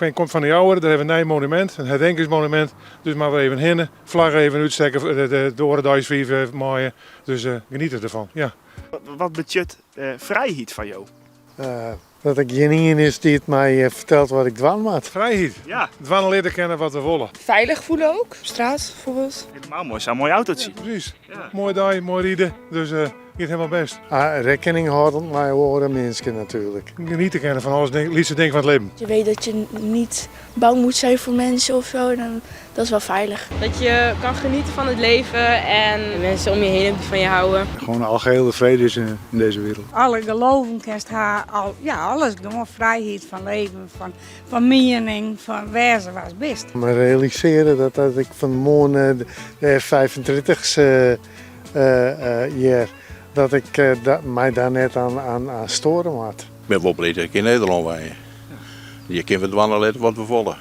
Ik kom van de Jouwer, daar hebben we een nieuw monument, een herdenkingsmonument. Dus maar we even hinnen, vlag even uitsteken, de Orendagsvier maaien. Dus genieten ervan, ja. Wat betekent vrijheid van jou? Dat ik geen is die het mij vertelt wat ik dwan moet. Vrijheid. Ja, Het waren leren kennen wat we willen. Veilig voelen ook, op straat bijvoorbeeld. helemaal mooi. Zou een mooie auto zien. Precies. Ja. Mooi dag, mooi rieden. Dus gaat helemaal best. Rekening houden met andere mensen natuurlijk. Genieten kennen van alles, liefste ding van het leven. Je weet dat je niet bang moet zijn voor mensen of zo, dan, dat is wel veilig. Dat je kan genieten van het leven en mensen om je heen die van je houden. Gewoon algehele vrede is in deze wereld. Alle geloven kerst haar, alles gewoon vrijheid van leven, van mening, van wezen was best. Me realiseren dat ik van morgen de 35ste jaar, dat ik mij daar net aan storen moet. Ik ben wel blij dat ik in Nederland woon. Je kunt het wel letten wat we willen.